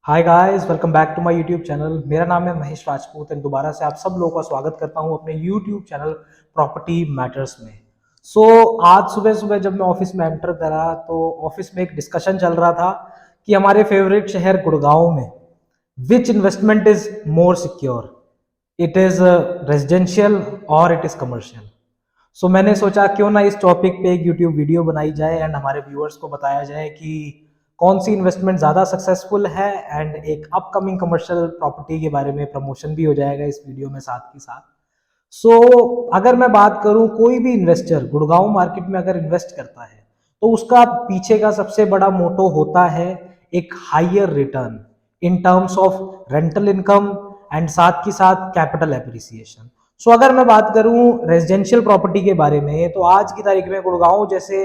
Hi guys, welcome back to my YouTube channel. मेरा नाम है महेश राजपूत एंड दोबारा से आप सब लोगों का स्वागत करता हूं अपने यूट्यूब चैनल प्रॉपर्टी मैटर्स में। आज सुबह सुबह जब मैं ऑफिस में एंटर करा तो ऑफिस में एक डिस्कशन चल रहा था कि हमारे फेवरेट शहर गुड़गांव में which investment is more secure, it is residential और इट इज कमर्शियल। मैंने सोचा क्यों ना इस टॉपिक पे एक यूट्यूब वीडियो बनाई जाए एंड हमारे व्यूअर्स को बताया जाए कि कौन सी इन्वेस्टमेंट ज़्यादा सक्सेसफुल है एंड एक अपकमिंग कमर्शियल प्रॉपर्टी के बारे में प्रमोशन भी हो जाएगा इस वीडियो में साथ के साथ। अगर मैं बात करूं, कोई भी इन्वेस्टर गुड़गांव मार्केट में अगर इन्वेस्ट करता है तो उसका पीछे का सबसे बड़ा मोटो होता है एक higher return in terms of rental income and साथ के साथ कैपिटल एप्रिसिएशन। अगर मैं बात करूं रेजिडेंशियल प्रॉपर्टी के बारे में, तो आज की तारीख में गुड़गांव जैसे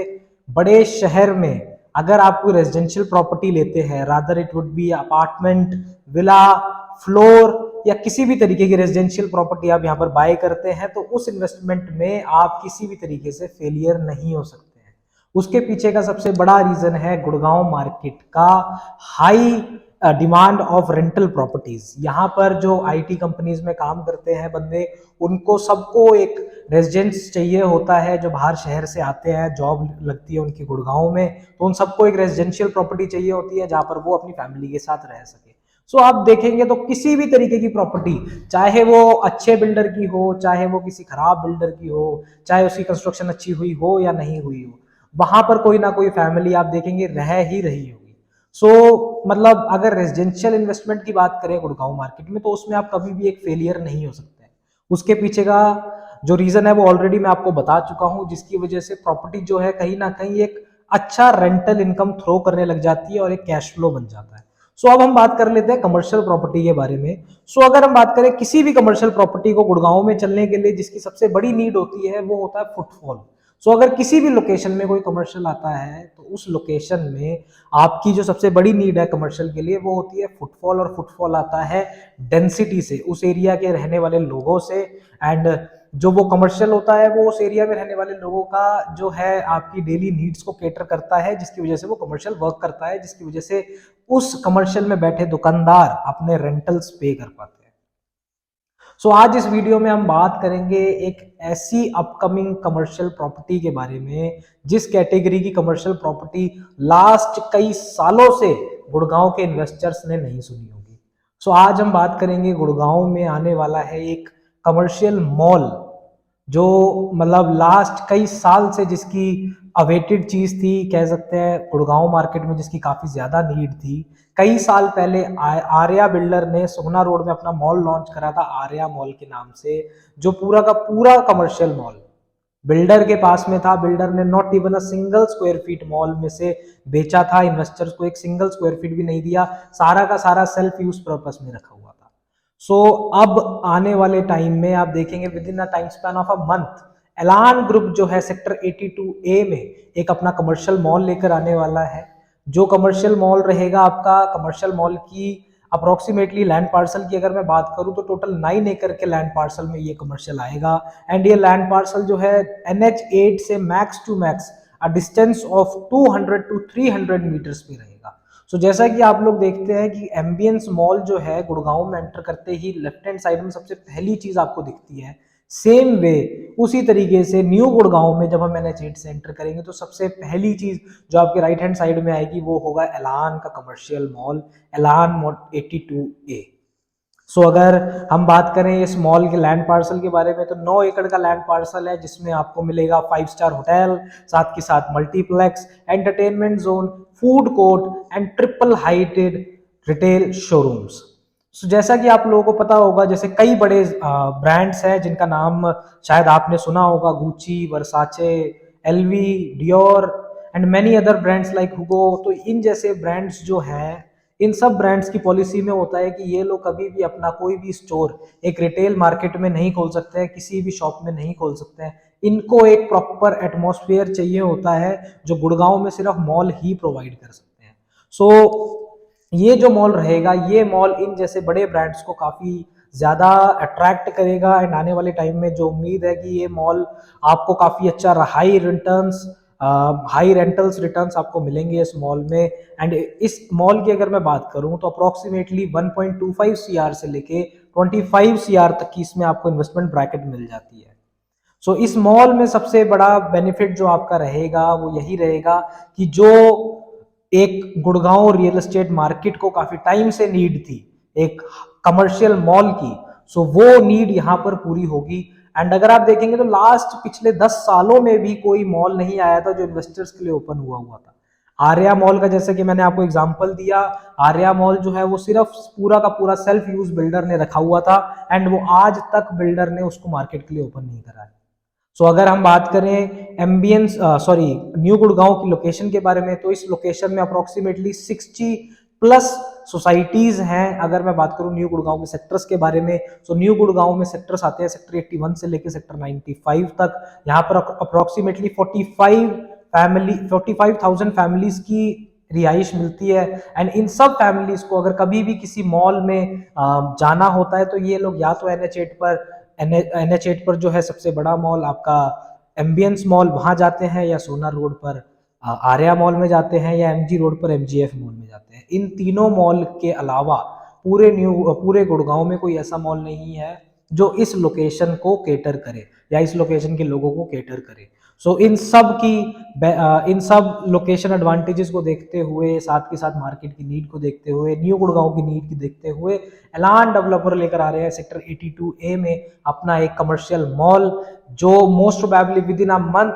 बड़े शहर में अगर आप कोई रेजिडेंशियल प्रॉपर्टी लेते हैं, rather it would be apartment, villa, floor या किसी भी तरीके की रेजिडेंशियल प्रॉपर्टी आप यहाँ पर बाय करते हैं, तो उस इन्वेस्टमेंट में आप किसी भी तरीके से फेलियर नहीं हो सकते हैं। उसके पीछे का सबसे बड़ा रीजन है गुड़गांव मार्केट का high demand of rental properties. यहाँ पर जो आईटी कंपनीज में काम करते हैं बंदे, उनको सबको एक रेजिडेंस चाहिए होता है। जो बाहर शहर से आते हैं, जॉब लगती है उनकी गुड़गांव में, तो उन सबको एक रेजिडेंशियल प्रॉपर्टी चाहिए होती है जहां पर वो अपनी फैमिली के साथ रह सके। आप देखेंगे तो किसी भी तरीके की प्रॉपर्टी, चाहे वो अच्छे बिल्डर की हो, चाहे वो किसी खराब बिल्डर की हो, चाहे उसकी कंस्ट्रक्शन अच्छी हुई हो या नहीं हुई हो, वहां पर कोई ना कोई फैमिली आप देखेंगे रह ही रही होगी। मतलब अगर रेजिडेंशियल इन्वेस्टमेंट की बात करें गुड़गांव मार्केट में, तो उसमें आप कभी भी एक फेलियर नहीं हो सकते हैं। उसके पीछे का जो रीजन है वो ऑलरेडी मैं आपको बता चुका हूं, जिसकी वजह से प्रॉपर्टी जो है कहीं ना कहीं एक अच्छा रेंटल इनकम थ्रो करने लग जाती है और एक कैश फ्लो बन जाता है। अब हम बात कर लेते हैं कमर्शियल प्रॉपर्टी के बारे में। अगर हम बात करें किसी भी कमर्शियल प्रॉपर्टी को गुड़गांव में चलने के लिए, जिसकी सबसे बड़ी नीड होती है वो होता है फुटफॉल। अगर किसी भी लोकेशन में कोई कमर्शियल आता है तो उस लोकेशन में आपकी जो सबसे बड़ी नीड है कमर्शियल के लिए वो होती है फुटफॉल, और फुटफॉल आता है डेंसिटी से, उस एरिया के रहने वाले लोगों से। एंड जो वो कमर्शियल होता है वो उस एरिया में रहने वाले लोगों का जो है आपकी डेली नीड्स को केटर करता है, जिसकी वजह से वो कमर्शियल वर्क करता है, जिसकी वजह से उस कमर्शियल में बैठे दुकानदार अपने रेंटल्स पे कर पाते हैं। आज इस वीडियो में हम बात करेंगे एक ऐसी अपकमिंग कमर्शियल प्रॉपर्टी के बारे में जिस कैटेगरी की कमर्शियल प्रॉपर्टी लास्ट कई सालों से गुड़गांव के इन्वेस्टर्स ने नहीं सुनी होगी। आज हम बात करेंगे गुड़गांव में आने वाला है एक कमर्शियल मॉल, जो मतलब लास्ट कई साल से जिसकी अवेटेड चीज थी, कह सकते हैं गुड़गांव मार्केट में जिसकी काफी ज्यादा नीड थी। कई साल पहले आर्या बिल्डर ने सोहना रोड में अपना मॉल लॉन्च करा था, आर्या मॉल के नाम से, जो पूरा का पूरा कमर्शियल मॉल बिल्डर के पास में था। बिल्डर ने not even a single square feet mall में से बेचा था, इन्वेस्टर्स को एक सिंगल स्क्वायर फीट भी नहीं दिया, सारा का सारा सेल्फ यूज पर्पस में रखा हुआ था। अब आने वाले टाइम में आप देखेंगे with in a time span of a month, एलान ग्रुप जो है सेक्टर 82A में एक अपना कमर्शियल मॉल लेकर आने वाला है। जो कमर्शियल मॉल रहेगा आपका, कमर्शियल मॉल की अप्रोक्सीमेटली लैंड पार्सल की अगर मैं बात करूं तो टोटल 9 एकड़ के लैंड पार्सल में ये कमर्शियल आएगा। एंड ये लैंड पार्सल जो है NH8 से max to max a distance of 200 to 300 metres पे रहेगा। जैसा कि आप लोग देखते हैं कि एम्बियंस मॉल जो है गुड़गांव में एंटर करते ही लेफ्ट हैंड साइड में सबसे पहली चीज आपको दिखती है। सेम वे उसी तरीके से न्यू गुड़गांव में जब हम NH8 से एंटर करेंगे तो सबसे पहली चीज जो आपके राइट हैंड साइड में आएगी वो होगा एलान का कमर्शियल मॉल, एलान 82A। अगर हम बात करें इस मॉल के लैंड पार्सल के बारे में, तो 9 एकड़ का लैंड पार्सल है जिसमें आपको मिलेगा 5 स्टार होटल, साथ के साथ multiplex, entertainment zone, food court and triple heighted retail showrooms. जैसा कि आप लोगों को पता होगा, जैसे कई बड़े ब्रांड्स हैं जिनका नाम शायद आपने सुना होगा, Gucci, Versace, LV, Dior and many other brands like हुगो। तो इन जैसे ब्रांड्स जो हैं, इन सब ब्रांड्स की पॉलिसी में होता है कि ये लोग कभी भी अपना कोई भी स्टोर एक रिटेल मार्केट में नहीं खोल सकते हैं, किसी भी शॉप में नहीं खोल सकते हैं। इनको एक प्रॉपर एटमॉस्फेयर चाहिए होता है जो गुड़गांव में सिर्फ मॉल ही प्रोवाइड कर सकते हैं। ये जो मॉल रहेगा, ये मॉल इन जैसे बड़े ब्रांड्स को काफी ज्यादा अट्रैक्ट करेगा। एंड आने वाले टाइम में जो उम्मीद है कि ये मॉल आपको काफी अच्छा high returns high rentals returns आपको मिलेंगे इस मॉल में। एंड इस मॉल की अगर मैं बात करूं तो अप्रोक्सीमेटली 1.25 सीआर से लेके 25 सीआर तक की इसमें आपको इन्वेस्टमेंट ब्रैकेट मिल जाती है। सो इस मॉल में सबसे बड़ा बेनिफिट जो आपका रहेगा वो यही रहेगा कि जो एक गुड़गांव रियल एस्टेट मार्केट को काफी टाइम से नीड थी एक कमर्शियल मॉल की, सो वो नीड यहाँ पर पूरी होगी। एंड अगर आप देखेंगे तो लास्ट पिछले 10 सालों में भी कोई मॉल नहीं आया था जो इन्वेस्टर्स के लिए ओपन हुआ था। आर्या मॉल का जैसे कि मैंने आपको एग्जांपल दिया, आर्या मॉल जो है वो सिर्फ पूरा का पूरा सेल्फ यूज बिल्डर ने रखा हुआ था एंड वो आज तक बिल्डर ने उसको मार्केट के लिए ओपन नहीं करा है। सो अगर हम बात करें एम्बियंस न्यू गुड़गांव की लोकेशन के बारे में, तो इस लोकेशन में अप्रोक्सीमेटली 60 प्लस सोसाइटीज हैं। अगर मैं बात करूं न्यू गुड़गांव के सेक्टर्स के बारे में, तो न्यू गुड़गांव में सेक्टर्स आते हैं सेक्टर 81 से लेकर सेक्टर 95 तक। यहाँ पर अप्रोक्सीमेटली 45,000 फैमिलीज की रिहाइश मिलती है। एंड इन सब फैमिलीज को अगर कभी भी किसी मॉल में जाना होता है तो ये लोग या तो NH8 पर जो है सबसे बड़ा मॉल आपका एम्बियंस मॉल, वहां जाते हैं, या सोना रोड पर आर्या मॉल में जाते हैं, या MG रोड पर MGF मॉल में जाते हैं। इन तीनों मॉल के अलावा पूरे गुड़गांव में कोई ऐसा मॉल नहीं है जो इस लोकेशन को केटर करे या इस लोकेशन के लोगों को केटर करे। सो इन सब लोकेशन एडवांटेजेस को देखते हुए, साथ के साथ मार्केट की नीड को देखते हुए, न्यू गुड़गांव की नीड की देखते हुए, एलान डेवलपर लेकर आ रहे हैं सेक्टर 82A में अपना एक कमर्शियल मॉल जो most probably with in a month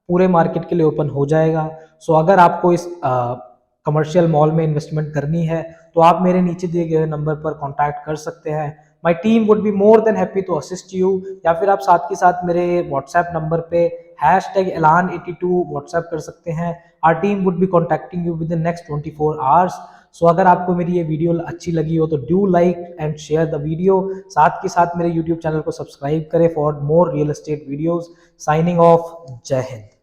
पूरे मार्केट के लिए ओपन हो जाएगा। सो अगर आपको इस कमर्शियल मॉल में इन्वेस्टमेंट करनी है तो आप मेरे नीचे दिए गए नंबर पर कॉन्टैक्ट कर सकते हैं। My team would be more than happy to assist you, या फिर आप साथ के साथ मेरे व्हाट्सएप नंबर पे #elan82 व्हाट्सएप कर सकते हैं। Our team would be contacting you within next 24 hours. So अगर आपको मेरी ये वीडियो अच्छी लगी हो तो do like and share the video. साथ के साथ मेरे यूट्यूब चैनल को सब्सक्राइब करें for more real estate videos. Signing off, जय हिंद।